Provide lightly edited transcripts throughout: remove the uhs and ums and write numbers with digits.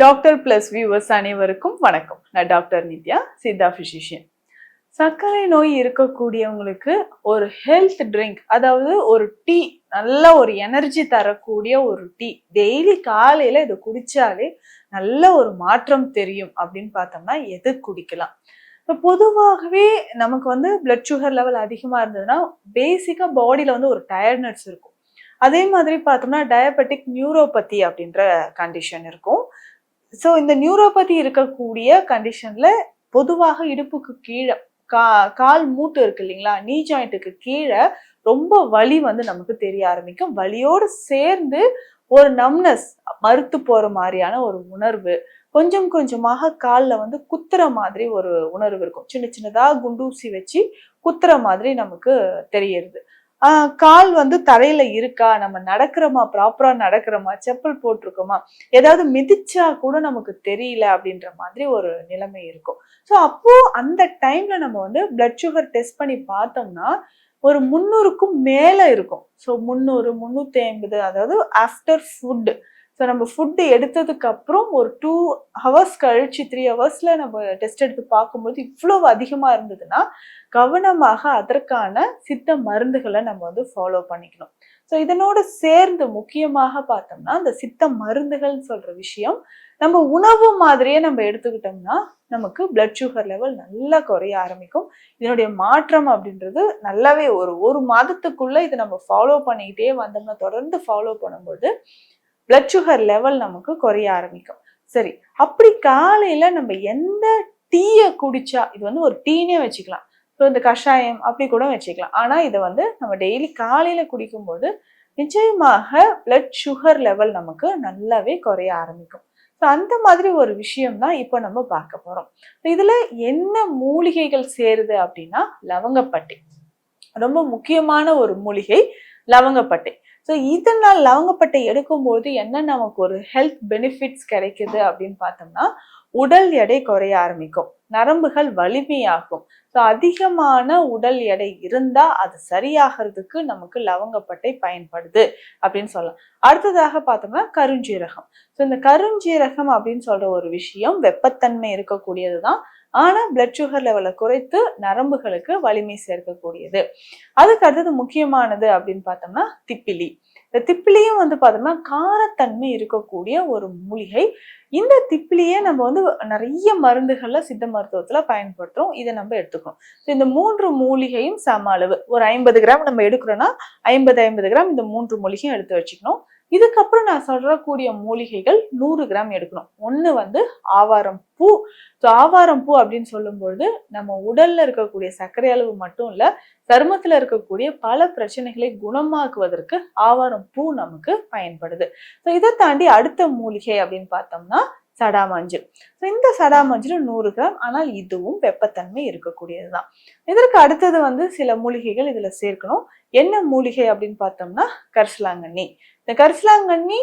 Doctor plus viewers அனைவருக்கும் வணக்கம். நான் டாக்டர் நித்யா, சித்தா பிசிஷியன். சர்க்கரை நோய் இருக்கக்கூடியவங்களுக்கு ஒரு ஹெல்த் ட்ரிங்க், அதாவது ஒரு டீ, நல்ல ஒரு எனர்ஜி தரக்கூடிய ஒரு டீ டெய்லி காலையில இதை குடிச்சாலே நல்ல ஒரு மாற்றம் தெரியும் அப்படின்னு பார்த்தோம்னா எது குடிக்கலாம்? இப்போ பொதுவாகவே நமக்கு பிளட் சுகர் லெவல் அதிகமா இருந்ததுன்னா பேசிக்கா பாடியில ஒரு டயர்ட்னஸ் இருக்கும். அதே மாதிரி பார்த்தோம்னா டயபெட்டிக் நியூரோபதி அப்படின்ற கண்டிஷன் இருக்கும். ஸோ இந்த நியூரோபதி இருக்கக்கூடிய கண்டிஷன்ல பொதுவாக இடுப்புக்கு கீழே கால் மூட்டு இருக்கு இல்லைங்களா, நீ ஜாயிண்ட்டுக்கு கீழே ரொம்ப வலி நமக்கு தெரிய ஆரம்பிக்கும். வலியோடு சேர்ந்து ஒரு நம்னஸ், மறுத்து போற மாதிரியான ஒரு உணர்வு, கொஞ்சம் கொஞ்சமாக காலில் குத்துற மாதிரி ஒரு உணர்வு இருக்கும். சின்ன சின்னதா குண்டூசி வச்சு குத்துற மாதிரி நமக்கு தெரியுது. கால் தரையில இருக்கா, நம்ம நடக்கிறோமா, ப்ராப்பரா நடக்கிறோமா, செப்பல் போட்டிருக்கோமா, ஏதாவது மிதிச்சா கூட நமக்கு தெரியல அப்படின்ற மாதிரி ஒரு நிலைமை இருக்கும். ஸோ அப்போ அந்த டைம்ல நம்ம பிளட் சுகர் டெஸ்ட் பண்ணி பார்த்தோம்னா ஒரு 300க்கும் மேல இருக்கும். ஸோ 300, 350, அதாவது ஆஃப்டர் ஃபுட். ஸோ நம்ம ஃபுட்டு எடுத்ததுக்கு அப்புறம் ஒரு 2 ஹவர்ஸ் கழிச்சு 3 ஹவர்ஸ்ல நம்ம டெஸ்ட் எடுத்து பார்க்கும்போது இவ்வளவு அதிகமா இருந்ததுன்னா கவனமாக அதற்கான சித்த மருந்துகளை நம்ம ஃபாலோ பண்ணிக்கணும். ஸோ இதனோட சேர்ந்து முக்கியமாக பார்த்தோம்னா அந்த சித்த மருந்துகள் சொல்ற விஷயம் நம்ம உணவு மாதிரியே நம்ம எடுத்துக்கிட்டோம்னா நமக்கு பிளட் சுகர் லெவல் நல்லா குறைய ஆரம்பிக்கும். இதனுடைய மாற்றம் அப்படின்றது நல்லாவே ஒரு மாதத்துக்குள்ள இதை நம்ம ஃபாலோ பண்ணிக்கிட்டே வந்தோம்னா, தொடர்ந்து ஃபாலோ பண்ணும்போது பிளட் சுகர் லெவல் நமக்கு குறைய ஆரம்பிக்கும். சரி, அப்படி காலையில நம்ம எந்த டீயை குடிச்சா, இது ஒரு டீனே வச்சுக்கலாம், ஸோ இந்த கஷாயம் அப்படி கூட வச்சுக்கலாம். ஆனா இதை நம்ம டெய்லி காலையில குடிக்கும்போது நிச்சயமாக பிளட் சுகர் லெவல் நமக்கு நல்லாவே குறைய ஆரம்பிக்கும். ஸோ அந்த மாதிரி ஒரு விஷயம் தான் இப்போ நம்ம பார்க்க போறோம். இதுல என்ன மூலிகைகள் சேருது அப்படின்னா லவங்கப்பட்டை ரொம்ப முக்கியமான ஒரு மூலிகை, லவங்கப்பட்டை. ஸோ இதனால் லவங்கப்பட்டை எடுக்கும்போது என்ன நமக்கு ஒரு ஹெல்த் பெனிஃபிட்ஸ் கிடைக்குது அப்படின்னு பார்த்தோம்னா உடல் எடை குறைய ஆரம்பிக்கும், நரம்புகள் வலிமையாகும். ஸோ அதிகமான உடல் எடை இருந்தா அது சரியாகிறதுக்கு நமக்கு லவங்கப்பட்டை பயன்படுது அப்படின்னு சொல்லலாம். அடுத்ததாக பார்த்தோம்னா கருஞ்சீரகம். ஸோ இந்த கருஞ்சீரகம் அப்படின்னு சொல்ற ஒரு விஷயம் வெப்பத்தன்மை இருக்கக்கூடியதுதான், ஆனா பிளட் சுகர் லெவலை குறைத்து நரம்புகளுக்கு வலிமை சேர்க்கக்கூடியது. அதுக்கு அடுத்தது முக்கியமானது அப்படின்னு பார்த்தோம்னா திப்பிலி. இந்த திப்பிலியும் பார்த்தோம்னா காரத்தன்மை இருக்கக்கூடிய ஒரு மூலிகை. இந்த திப்பிலியே நம்ம நிறைய மருந்துகள்ல சித்த மருத்துவத்துல பயன்படுத்துறோம். இதை நம்ம எடுத்துக்கணும். இந்த 3 மூலிகையும் சம அளவு, ஒரு 50 கிராம் நம்ம எடுக்கிறோம்னா 50 கிராம் இந்த 3 மூலிகையும் எடுத்து வச்சுக்கணும். இதுக்கப்புறம் நான் சொல்றக்கூடிய மூலிகைகள் 100 கிராம் எடுக்கணும். ஒண்ணு ஆவாரம் பூ. ஸோ ஆவாரம் பூ அப்படின்னு சொல்லும்போது நம்ம உடல்ல இருக்கக்கூடிய சர்க்கரை அளவு மட்டும் இல்ல, சருமத்துல இருக்கக்கூடிய பல பிரச்சனைகளை குணமாக்குவதற்கு ஆவாரம் பூ நமக்கு பயன்படுது. ஸோ இதை தாண்டி அடுத்த மூலிகை அப்படின்னு பார்த்தோம்னா சடாமஞ்சள். ஸோ இந்த சடாமஞ்சள் 100 கிராம், ஆனால் இதுவும் வெப்பத்தன்மை இருக்கக்கூடியதுதான். இதற்கு அடுத்தது சில மூலிகைகள் இதுல சேர்க்கணும். என்ன மூலிகை அப்படின்னு பார்த்தோம்னா கரிசலாங்கண்ணி. இந்த கரிசலாங்கண்ணி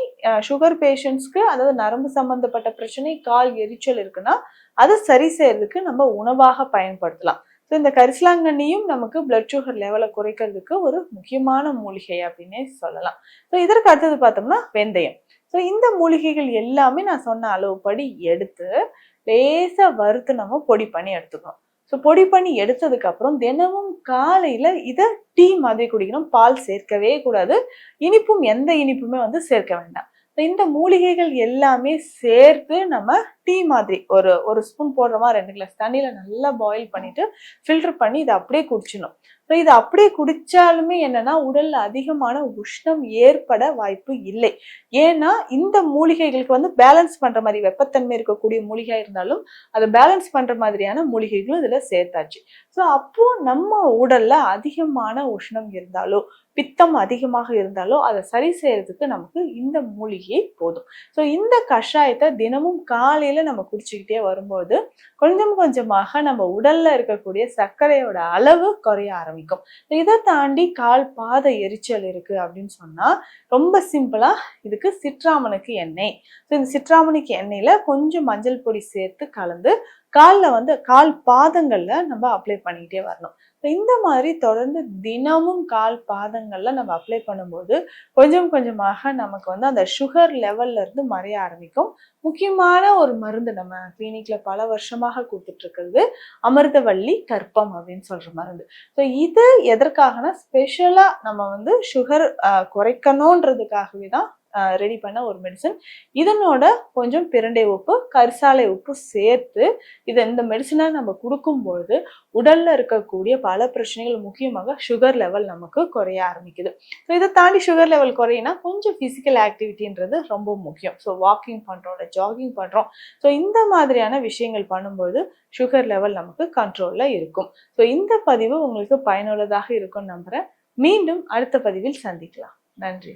சுகர் பேஷண்ட்ஸ்க்கு, அதாவது நரம்பு சம்பந்தப்பட்ட பிரச்சனை, கால் எரிச்சல் இருக்குன்னா அதை சரி செய்யறதுக்கு நம்ம உணவாக பயன்படுத்தலாம். ஸோ இந்த கரிசலாங்கண்ணியும் நமக்கு பிளட் சுகர் லெவலை குறைக்கிறதுக்கு ஒரு முக்கியமான மூலிகை அப்படின்னே சொல்லலாம். ஸோ இதற்கு அடுத்தது பார்த்தோம்னா வெந்தயம். ஸோ இந்த மூலிகைகள் எல்லாமே நான் சொன்ன அளவுப்படி எடுத்து லேசா வறுத்து நம்ம பொடி பண்ணி எடுத்துக்கணும். ஸோ பொடி பண்ணி எடுத்ததுக்கு அப்புறம் தினமும் காலையில இதை டீ மாதிரி குடிக்கணும். பால் சேர்க்கவே கூடாது, இனிப்பும் எந்த இனிப்புமே சேர்க்க வேண்டாம். இந்த மூலிகைகள் எல்லாமே சேர்த்து நம்ம டீ மாதிரி ஒரு ஸ்பூன் போடுறோமா, 2 கிளாஸ் தண்ணியில நல்லா பாயில் பண்ணிட்டு ஃபில்டர் பண்ணி இதை அப்படியே குடிச்சிடணும். ஸோ இதை அப்படியே குடிச்சாலுமே என்னன்னா உடல்ல அதிகமான உஷ்ணம் ஏற்பட வாய்ப்பு இல்லை. ஏன்னா இந்த மூலிகைகளுக்கு பேலன்ஸ் பண்ற மாதிரி, வெப்பத்தன்மை இருக்கக்கூடிய மூலிகை இருந்தாலும் அதை பேலன்ஸ் பண்ற மாதிரியான மூலிகைகளும் இதுல சேர்த்தாச்சு. ஸோ அப்போ நம்ம உடல்ல அதிகமான உஷ்ணம் இருந்தாலோ பித்தம் அதிகமாக இருந்தாலோ அதை சரி செய்யறதுக்கு நமக்கு இந்த மூலிகை போதும். ஸோ இந்த கஷாயத்தை தினமும் காலையில நம்ம குடிச்சுக்கிட்டே வரும்போது கொஞ்சம் கொஞ்சமாக நம்ம உடல்ல இருக்கக்கூடிய சர்க்கரையோட அளவு குறைய ஆரம்பிக்கும். இதை தாண்டி கால் பாத எரிச்சல் இருக்கு அப்படின்னு சொன்னா ரொம்ப சிம்பிளா இதுக்கு சிட்ராமனுக்கு எண்ணெய். ஸோ இந்த சிட்ராமனுக்கு எண்ணெயில கொஞ்சம் மஞ்சள் பொடி சேர்த்து கலந்து காலில் வந்து கால் பாதங்கள்ல நம்ம அப்ளை பண்ணிக்கிட்டே வரணும். இந்த மாதிரி தொடர்ந்து தினமும் கால் பாதங்கள்ல நம்ம அப்ளை பண்ணும்போது கொஞ்சம் கொஞ்சமாக நமக்கு வந்து அந்த சுகர் லெவல்ல இருந்து மறைய ஆரம்பிக்கும். முக்கியமான ஒரு மருந்து நம்ம கிளினிக்ல பல வருஷமாக கொடுத்துட்டு இருக்கிறது அமிர்தவள்ளி கற்பம் அப்படின்னு சொல்ற மருந்து. ஸோ இது எதற்காகனா ஸ்பெஷலா நம்ம வந்து சுகர் குறைக்கணுன்றதுக்காகவே தான் ரெடி பண்ண ஒரு மெடிசன். இதனோட கொஞ்சம் பிரண்டை உப்பு, கரிசாலை உப்பு சேர்த்து இந்த மெடிசனை நம்ம கொடுக்கும்பொழுது உடல்ல இருக்கக்கூடிய பல பிரச்சனைகள், முக்கியமாக சுகர் லெவல் நமக்கு குறைய ஆரம்பிக்குது. ஸோ இதை தாண்டி சுகர் லெவல் குறையினா கொஞ்சம் பிசிக்கல் ஆக்டிவிட்டின்றது ரொம்ப முக்கியம். ஸோ வாக்கிங் பண்றோம், ஜாகிங் பண்றோம். ஸோ இந்த மாதிரியான விஷயங்கள் பண்ணும்போது சுகர் லெவல் நமக்கு கண்ட்ரோல்ல இருக்கும். ஸோ இந்த பதிவு உங்களுக்கு பயனுள்ளதாக இருக்கும்னு நம்புறேன். மீண்டும் அடுத்த பதிவில் சந்திக்கலாம். நன்றி.